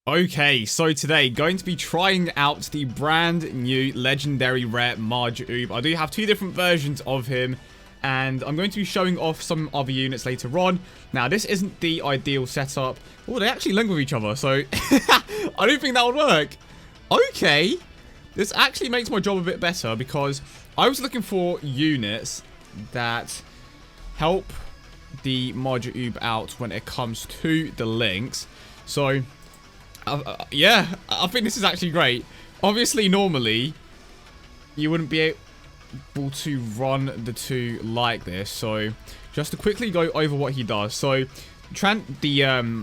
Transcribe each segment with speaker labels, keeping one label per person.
Speaker 1: Okay, so today, going to be trying out the brand new legendary rare Majuub. I do have two different versions of him, and I'm going to be showing off some other units later on. Now, this isn't the ideal setup. Oh, they actually link with each other, so I don't think that would work. Okay, this actually makes my job a bit better because I was looking for units that help the Majuub out when it comes to the links. So yeah, I think this is actually great. Obviously, normally, you wouldn't be able to run the two like this. So, just to quickly go over what he does. So, the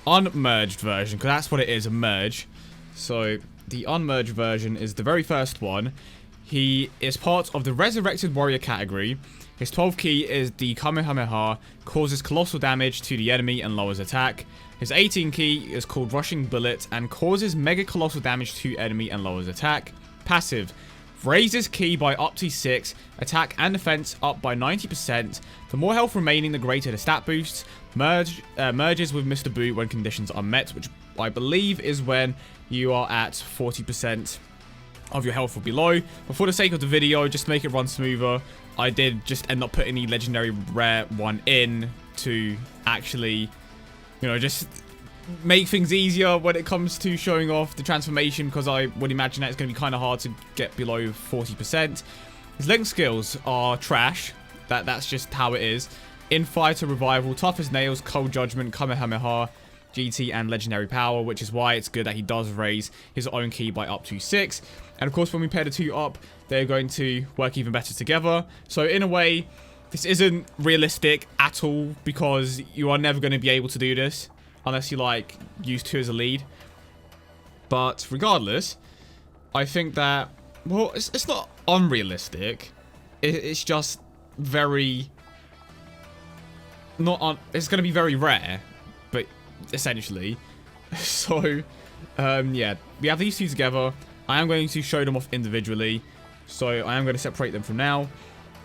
Speaker 1: unmerged version, because that's what it is, a merge. So, the unmerged version is the very first one. He is part of the Resurrected Warrior category. His 12 key is the Kamehameha, causes colossal damage to the enemy and lowers attack. His 18 key is called Rushing Bullet and causes mega colossal damage to enemy and lowers attack. Passive, raises key by up to 6, attack and defense up by 90%. The more health remaining, the greater the stat boosts. Merges with Mr. Buu when conditions are met, which I believe is when you are at 40% of your health or below. But for the sake of the video, just to make it run smoother, I did just end up putting the legendary rare one in to actually, you know, just make things easier when it comes to showing off the transformation, because I would imagine that it's going to be kind of hard to get below 40%. His link skills are trash. That's just how it is. Infighter, Revival, Tough as Nails, Cold Judgment, Kamehameha, GT, and Legendary Power, which is why it's good that he does raise his own key by up to 6. And of course, when we pair the two up, they're going to work even better together. So in a way, this isn't realistic at all, because you are never going to be able to do this unless you, like, use 2 as a lead. But regardless, I think that, well, it's not unrealistic. It's just very... it's going to be very rare, but essentially. So, yeah, we have these two together. I am going to show them off individually. So, I am going to separate them from now.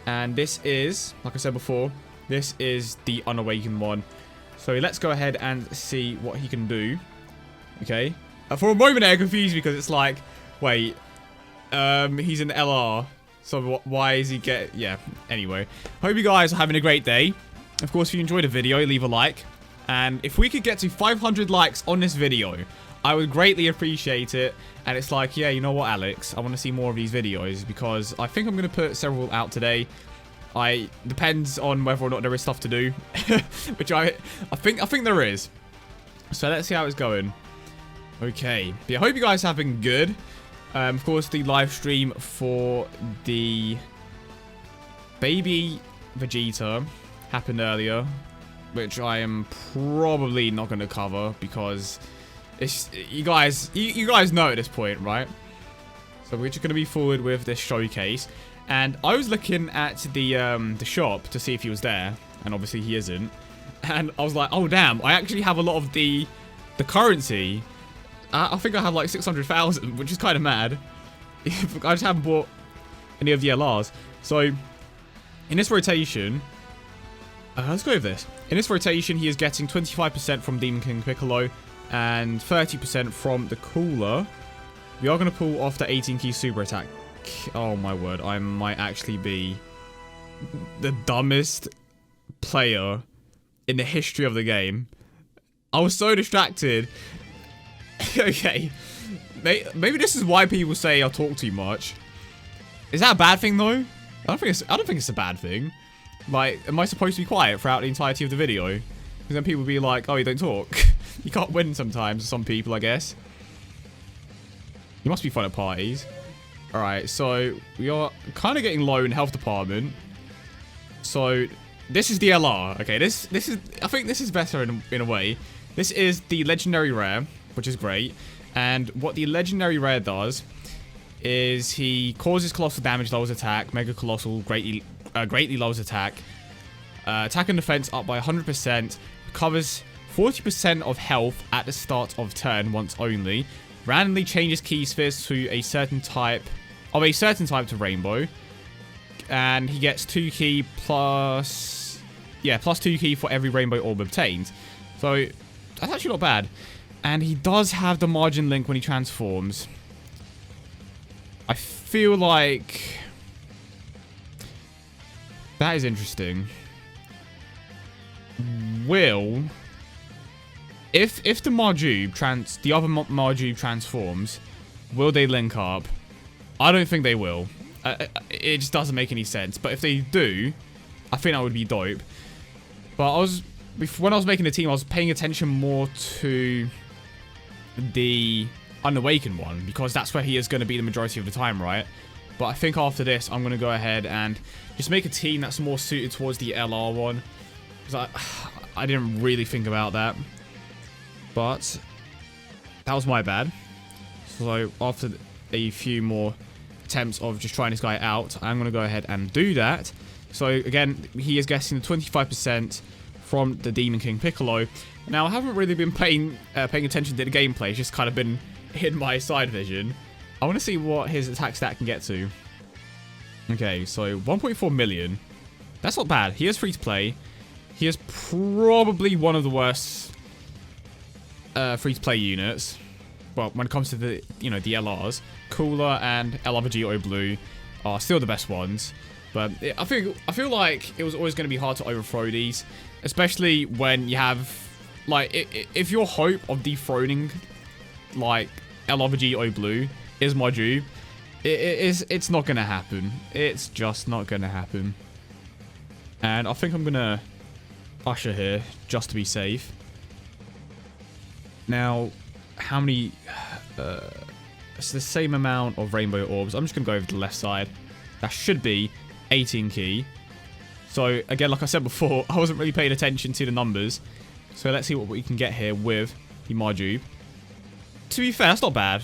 Speaker 1: And this is, like I said before, this is the unawakened one. So let's go ahead and see what he can do. Okay. For a moment I confused because it's like, wait, he's an LR. So why is he yeah, anyway. Hope you guys are having a great day. Of course, if you enjoyed the video, leave a like. And if we could get to 500 likes on this video, I would greatly appreciate it. And it's like, yeah, you know what, Alex? I want to see more of these videos because I think I'm going to put several out today. Depends on whether or not there is stuff to do, which I think there is. So let's see how it's going. Okay, yeah, I hope you guys are having good. Of course, the live stream for the baby Vegeta happened earlier, which I am probably not going to cover because it's you guys know at this point, right? So we're just going to be forward with this showcase. And I was looking at the shop to see if he was there, and obviously he isn't. And I was like, oh damn, I actually have a lot of the currency. I think I have like 600,000, which is kind of mad. I just haven't bought any of the LRs. So in this rotation, let's go with this. In this rotation, he is getting 25% from Demon King Piccolo and 30% from the Cooler. We are going to pull off the 18 key super attack. Oh my word, I might actually be the dumbest player in the history of the game. I was so distracted. Okay, maybe this is why people say I talk too much. Is that a bad thing though? I don't think it's a bad thing. Like, am I supposed to be quiet throughout the entirety of the video? Because then people will be like, oh, you don't talk. You can't win sometimes, some people, I guess. You must be fun at parties. Alright, so we are kind of getting low in health department. So this is the LR. Okay, this is, I think this is better in a way. This is the legendary rare, which is great. And what the legendary rare does is he causes colossal damage, lowers attack, mega colossal, greatly lowers attack. Attack and defense up by 100%, covers 40% of health at the start of turn once only. Randomly changes key spheres to a certain type to rainbow, and he gets 2 key plus 2 key for every rainbow orb obtained. So that's actually not bad. And he does have the Majin link when he transforms. I feel like that is interesting. Will, if the Majuub the other Majuub transforms, will they link up? I don't think they will. It just doesn't make any sense. But if they do, I think that would be dope. But when I was making the team, I was paying attention more to the Unawakened one, because that's where he is going to be the majority of the time, right? But I think after this, I'm going to go ahead and just make a team that's more suited towards the LR one. Because I didn't really think about that. But that was my bad. So after a few more attempts of just trying this guy out, I'm going to go ahead and do that. So again, he is getting the 25% from the Demon King Piccolo. Now, I haven't really been paying attention to the gameplay. It's just kind of been in my side vision. I want to see what his attack stat can get to. Okay, so 1.4 million. That's not bad. He is free to play. He is probably one of the worst free to play units. Well, when it comes to the the LRs, Cooler and LR Majuub Blue are still the best ones. But I feel like it was always going to be hard to overthrow these, especially when you have if your hope of dethroning LR Majuub Blue is Majuub, it's not going to happen. It's just not going to happen. And I think I'm going to Usher here just to be safe. Now, how many? It's the same amount of rainbow orbs. I'm just going to go over to the left side. That should be 18 key. So, again, like I said before, I wasn't really paying attention to the numbers. So, let's see what we can get here with the Majuub. To be fair, that's not bad.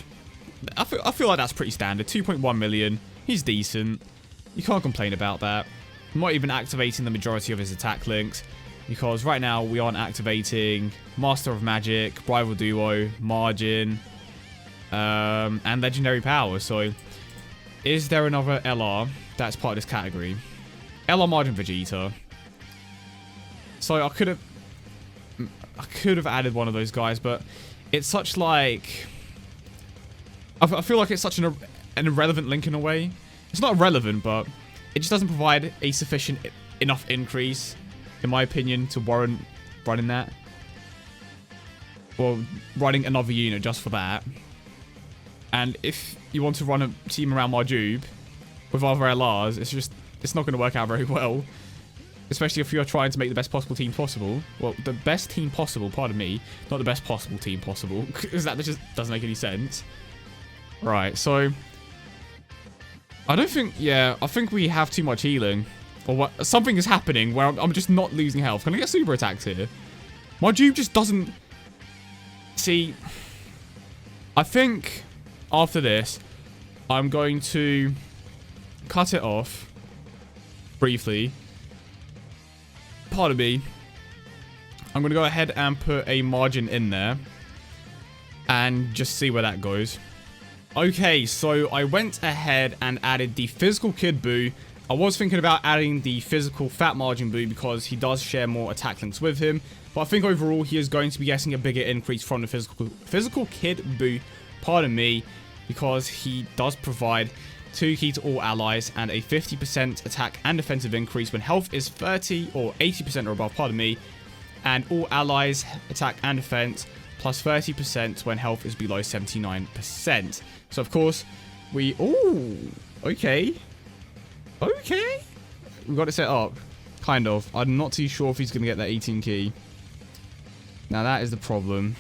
Speaker 1: I feel like that's pretty standard. 2.1 million. He's decent. You can't complain about that. I'm not even activating the majority of his attack links, because right now we aren't activating Master of Magic, Rival Duo, Margin, and Legendary Power. So, is there another LR that's part of this category? LR Margin Vegeta. So I could have added one of those guys, but it's such like I feel like it's such an irrelevant link in a way. It's not irrelevant, but it just doesn't provide a sufficient enough increase, in my opinion, to warrant running that. Or running another unit just for that. And if you want to run a team around Majuub with other LRs, it's not going to work out very well. Especially if you're trying to make the best possible team possible. Well, the best team possible, pardon me. Not the best possible team possible. Because that just doesn't make any sense. Right, so I think we have too much healing. Or what? Something is happening where I'm just not losing health. Can I get super attacks here? Majuub just doesn't... See, I think after this, I'm going to cut it off briefly. Pardon me. I'm going to go ahead and put a margin in there and just see where that goes. Okay, so I went ahead and added the physical Kid Buu. I was thinking about adding the physical Fat Majin Buu because he does share more attack links with him. But I think overall he is going to be getting a bigger increase from the physical Kid Buu, pardon me, because he does provide 2 key to all allies and a 50% attack and defensive increase when health is 30 or 80% or above, pardon me, and all allies attack and defense plus 30% when health is below 79%. So of course we... Ooh, okay. Okay. We got it set up. Kind of. I'm not too sure if he's going to get that 18 key. Now that is the problem.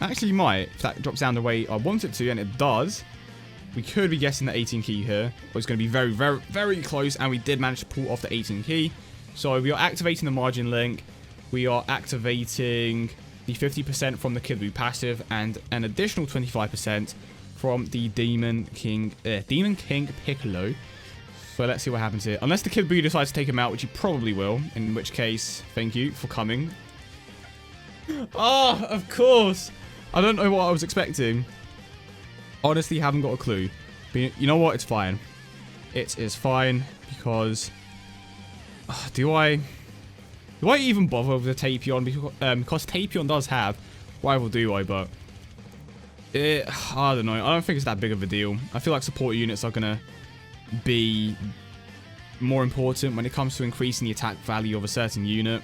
Speaker 1: Actually, he might. If that drops down the way I want it to, and it does, we could be guessing the 18 key here. But it's going to be very, very, very close, and we did manage to pull off the 18 key. So we are activating the margin link. We are activating the 50% from the Kid Buu passive, and an additional 25% from the Demon King Piccolo. So let's see what happens here. Unless the Kid Buu decides to take him out, which he probably will. In which case, thank you for coming. Oh, of course. I don't know what I was expecting. Honestly, haven't got a clue. But you know what? It's fine. It is fine because... Do I even bother with the Tapion? Because Tapion does have Rival Duo, but I don't know. I don't think it's that big of a deal. I feel like support units are going to be more important when it comes to increasing the attack value of a certain unit.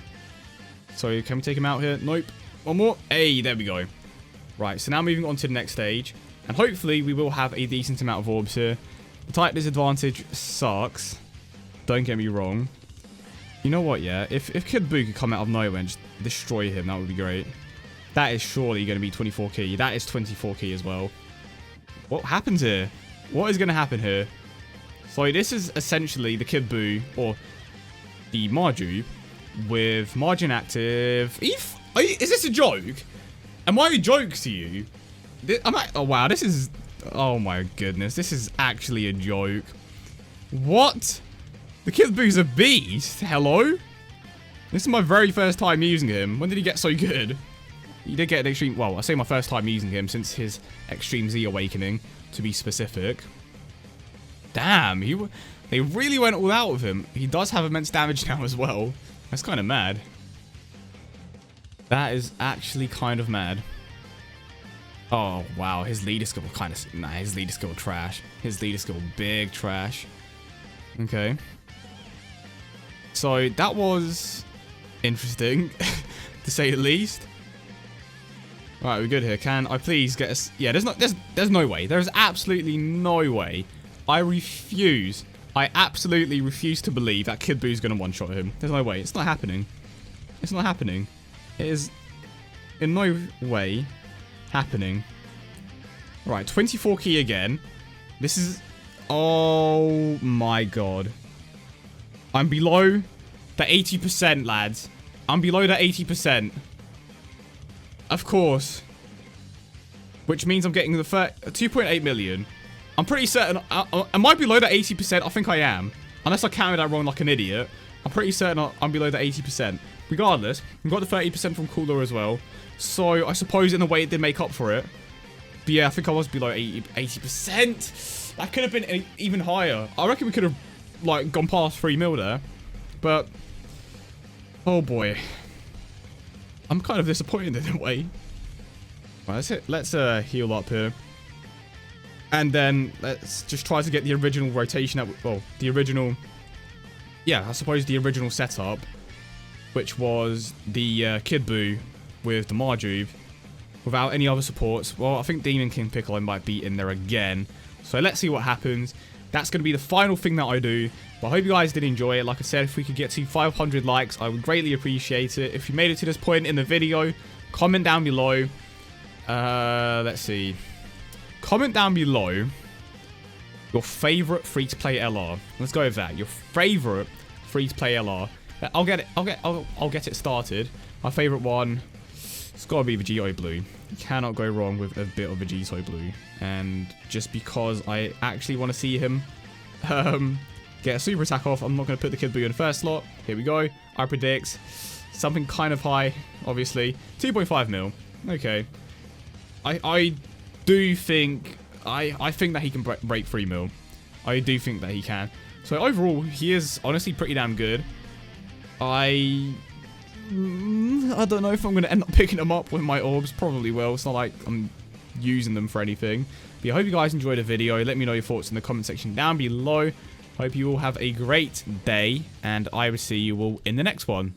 Speaker 1: So can we take him out here? Nope. One more. Hey, there we go. Right, so now moving on to the next stage. And hopefully we will have a decent amount of orbs here. The type disadvantage sucks. Don't get me wrong. You know what, yeah? If Kid Buu could come out of nowhere and just destroy him, that would be great. That is surely going to be 24 key. That is 24 key as well. What happens here? What is going to happen here? So this is essentially the Kid Buu, or the Majuub, with Majin active. Is this a joke? Am I a joke to you? Oh wow, this is... Oh my goodness, this is actually a joke. What? The Kid Buu's a beast. Hello? This is my very first time using him. When did he get so good? He did get an extreme... Well, I say my first time using him since his Extreme Z Awakening, to be specific. Damn, they really went all out with him. He does have immense damage now as well. That's kind of mad. That is actually kind of mad. Oh, wow. His leader skill kind of... Nah, his leader skill trash. His leader skill big trash. Okay. So, that was interesting, to say the least. Alright, we're good here. Can I please get us... Yeah, there's no way. There's absolutely no way. I refuse. I absolutely refuse to believe that Kid Buu's going to one-shot him. There's no way. It's not happening. It's not happening. It is in no way happening. Right, 24 key again. This is... Oh my god. I'm below the 80%, lads. I'm below the 80%. Of course. Which means I'm getting the 2.8 million. I'm pretty certain... am I below the 80%? I think I am. Unless I counted that wrong like an idiot. I'm pretty certain I'm below the 80%. Regardless, we got the 30% from Cooler as well. So, I suppose in a way it did make up for it. But yeah, I think I was below 80%. That could have been even higher. I reckon we could have, like, gone past 3 mil there. But... Oh boy. I'm kind of disappointed in a way. Right, let's heal up here. And then let's just try to get the original rotation well, the original... Yeah, I suppose the original setup. Which was the Kid Buu with the Majuub. Without any other supports. Well, I think Demon King Piccolo might be in there again. So let's see what happens. That's going to be the final thing that I do. But I hope you guys did enjoy it. Like I said, if we could get to 500 likes, I would greatly appreciate it. If you made it to this point in the video, comment down below. Let's see. Comment down below your favorite free-to-play LR. Let's go with that. Your favorite free-to-play LR. I'll get it started. My favorite one, it's got to be Vegito Blue. You cannot go wrong with a bit of Vegito Blue. And just because I actually want to see him get a super attack off, I'm not going to put the Kid Buu in the first slot. Here we go. I predict something kind of high, obviously. 2.5 mil. Okay. I do think... I think that he can break 3 mil. I do think that he can. So overall, he is honestly pretty damn good. I don't know if I'm going to end up picking them up with my orbs. Probably will. It's not like I'm using them for anything. But I hope you guys enjoyed the video. Let me know your thoughts in the comment section down below. Hope you all have a great day. And I will see you all in the next one.